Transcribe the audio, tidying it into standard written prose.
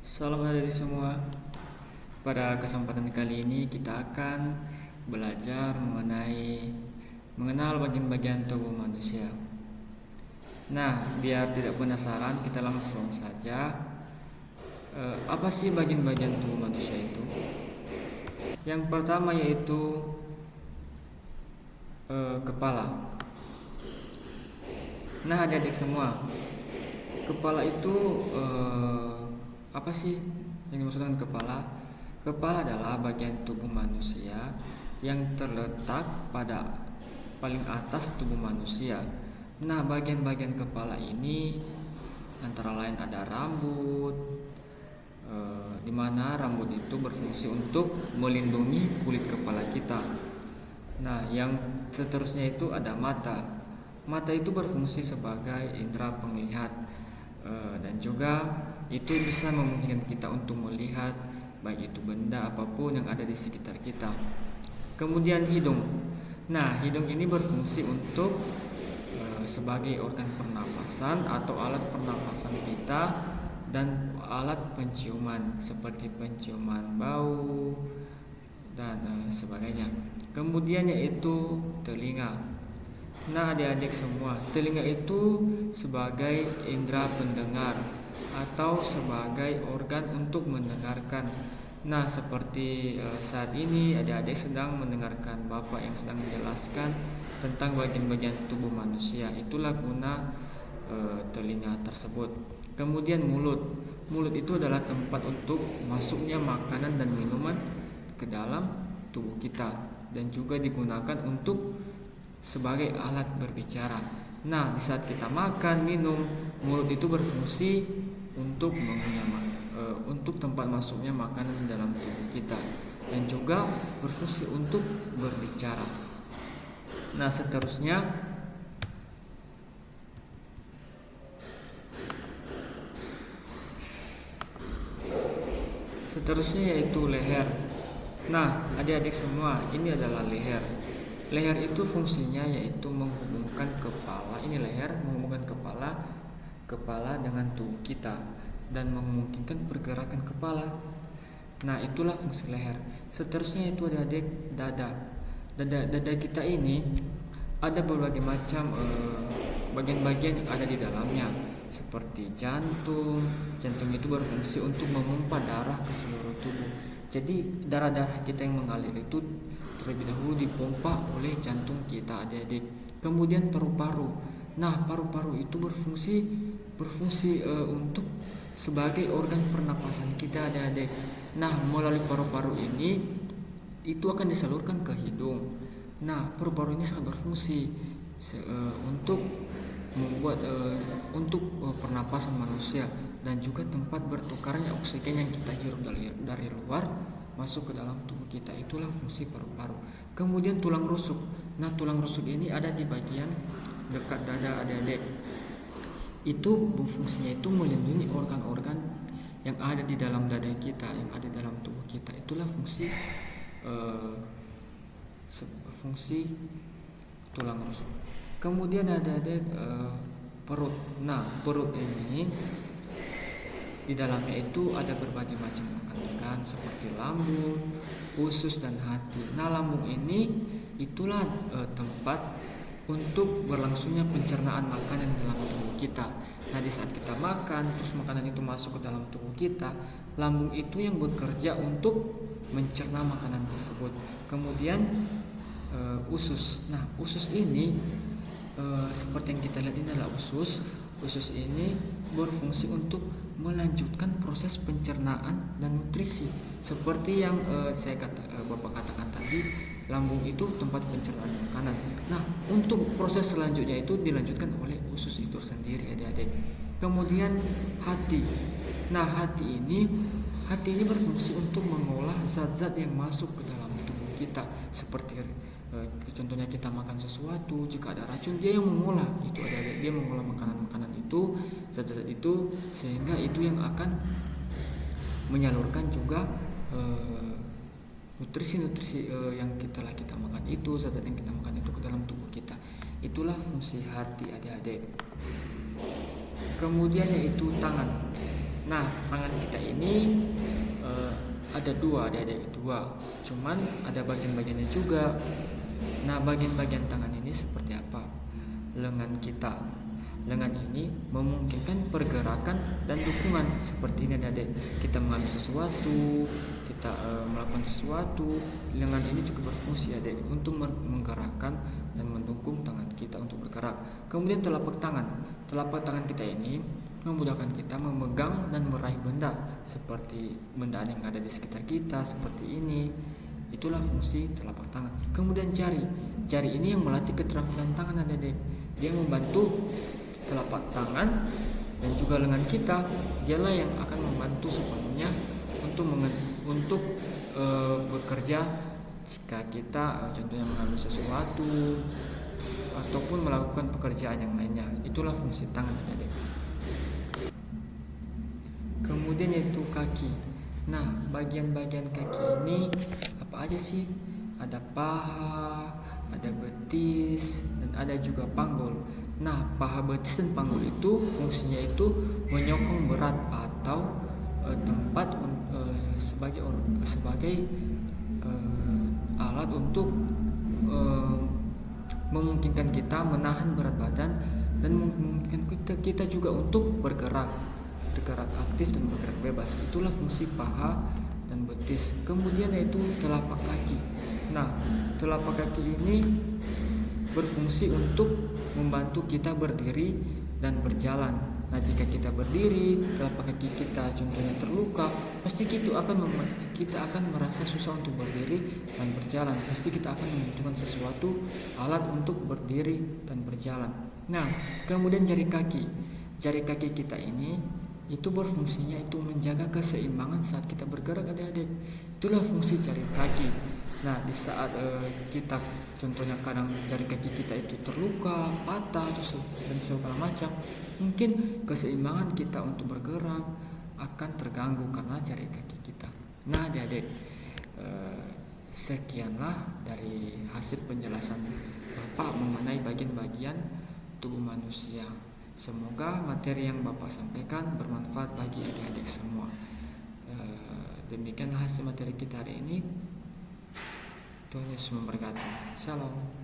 Salam adik semua. Pada kesempatan kali ini kita akan belajar mengenal bagian-bagian tubuh manusia. Nah, biar tidak penasaran, kita langsung saja. Apa sih bagian-bagian tubuh manusia itu? Yang pertama yaitu kepala. Nah, adik-adik semua, kepala itu apa sih yang dimaksud dengan kepala? Kepala adalah bagian tubuh manusia yang terletak pada paling atas tubuh manusia. Nah, bagian-bagian kepala ini antara lain ada rambut, di mana rambut itu berfungsi untuk melindungi kulit kepala kita. Nah, yang seterusnya itu ada mata. Mata itu berfungsi sebagai indera penglihat, dan juga itu bisa memungkinkan kita untuk melihat baik itu benda apapun yang ada di sekitar kita. Kemudian hidung. Nah, hidung ini berfungsi untuk sebagai organ pernapasan atau alat pernapasan kita dan alat penciuman seperti penciuman bau dan sebagainya. Kemudian yaitu telinga. Nah, adik-adik semua, telinga itu sebagai indera pendengar atau sebagai organ untuk mendengarkan. Nah, seperti saat ini adik-adik sedang mendengarkan Bapak yang sedang menjelaskan tentang bagian-bagian tubuh manusia. Itulah guna telinga tersebut. Kemudian mulut. Mulut itu adalah tempat untuk masuknya makanan dan minuman ke dalam tubuh kita dan juga digunakan untuk sebagai alat berbicara. Nah, di saat kita makan, minum, mulut itu berfungsi untuk untuk tempat masuknya makanan dalam tubuh kita dan juga berfungsi untuk berbicara. Nah, seterusnya yaitu leher. Nah, adik-adik semua, ini adalah leher. Leher itu fungsinya yaitu menghubungkan kepala, ini leher menghubungkan kepala dengan tubuh kita dan memungkinkan pergerakan kepala. Nah, itulah fungsi leher. Seterusnya itu adik-adik dada. Dada kita ini ada berbagai macam bagian-bagian yang ada di dalamnya, seperti jantung. Jantung itu berfungsi untuk memompa darah ke seluruh tubuh. Jadi darah-darah kita yang mengalir itu terlebih dahulu dipompa oleh jantung kita, adik-adik. Kemudian paru-paru. Nah, paru-paru itu berfungsi untuk sebagai organ pernapasan kita, adik-adik. Nah, melalui paru-paru ini itu akan disalurkan ke hidung. Nah, paru-paru ini sangat berfungsi untuk membuat pernapasan manusia dan juga tempat bertukarnya oksigen yang kita hirup dari luar masuk ke dalam tubuh kita. Itulah fungsi paru-paru. Kemudian tulang rusuk. Nah, tulang rusuk ini ada di bagian dekat dada, adik-adik. Itu fungsinya itu melindungi organ-organ yang ada di dalam dada kita, yang ada di dalam tubuh kita. Itulah fungsi tulang rusuk. Kemudian ada perut. Nah, perut ini di dalamnya itu ada berbagai macam organ seperti lambung, usus dan hati. Nah, lambung ini itulah tempat untuk berlangsungnya pencernaan makanan dalam tubuh kita. Nah, di saat kita makan, terus makanan itu masuk ke dalam tubuh kita, lambung itu yang bekerja untuk mencerna makanan tersebut. Kemudian usus. Nah, usus ini seperti yang kita lihat ini adalah usus. Usus ini berfungsi untuk melanjutkan proses pencernaan dan nutrisi. Seperti yang Bapak katakan tadi, lambung itu tempat pencernaan makanan. Nah, untuk proses selanjutnya itu dilanjutkan oleh usus itu sendiri, adik-adik. Kemudian hati. Nah, hati ini berfungsi untuk mengolah zat-zat yang masuk ke dalam tubuh kita. Seperti contohnya kita makan sesuatu, jika ada racun dia yang mengolah itu, dia mengolah makanan itu, zat-zat itu, sehingga itu yang akan menyalurkan juga nutrisi-nutrisi yang kita makan itu, zat-zat yang kita makan itu ke dalam tubuh kita. Itulah fungsi hati, adik-adik. Kemudian yaitu tangan. Nah, tangan kita ini ada dua, ada dua. Cuman ada bagian-bagiannya juga. Nah, bagian-bagian tangan ini seperti apa? Lengan kita. Lengan ini memungkinkan pergerakan dan dukungan seperti ini adik. Kita mengambil sesuatu, kita melakukan sesuatu. Lengan ini juga berfungsi adik untuk menggerakkan dan mendukung tangan kita untuk bergerak. Kemudian telapak tangan. Telapak tangan kita ini memudahkan kita memegang dan meraih benda seperti benda yang ada di sekitar kita seperti ini. Itulah fungsi telapak tangan. Kemudian jari. Jari ini yang melatih keterampilan tangan adik. Dia membantu telapak tangan dan juga lengan kita. Dialah yang akan membantu sepenuhnya untuk bekerja jika kita contohnya mengambil sesuatu ataupun melakukan pekerjaan yang lainnya. Itulah fungsi tangan adik. Kemudian yaitu kaki. Nah, bagian-bagian kaki ini apa aja sih? Ada paha, ada betis, dan ada juga panggul. Nah, paha, betis, dan panggul itu fungsinya itu menyokong berat atau tempat sebagai alat untuk memungkinkan kita menahan berat badan dan memungkinkan kita juga untuk bergerak aktif dan bergerak bebas. Itulah fungsi paha dan betis. Kemudian yaitu telapak kaki. Nah, telapak kaki ini berfungsi untuk membantu kita berdiri dan berjalan. Nah, jika kita berdiri, telapak kaki kita contohnya terluka, pasti kita akan merasa susah untuk berdiri dan berjalan. Pasti kita akan membutuhkan sesuatu alat untuk berdiri dan berjalan. Nah, kemudian jari kaki. Jari kaki kita ini itu berfungsinya itu menjaga keseimbangan saat kita bergerak adik-adik. Itulah fungsi jari kaki. Nah, di saat kita contohnya kadang jari kaki kita itu terluka, patah, dan segala macam, mungkin keseimbangan kita untuk bergerak akan terganggu karena jari kaki kita. Nah, adik-adik, sekianlah dari hasil penjelasan Bapak mengenai bagian-bagian tubuh manusia. Semoga materi yang Bapak sampaikan bermanfaat bagi adik-adik semua. Demikianlah hasil materi kita hari ini. Tuhan Yesus memberkati. Shalom.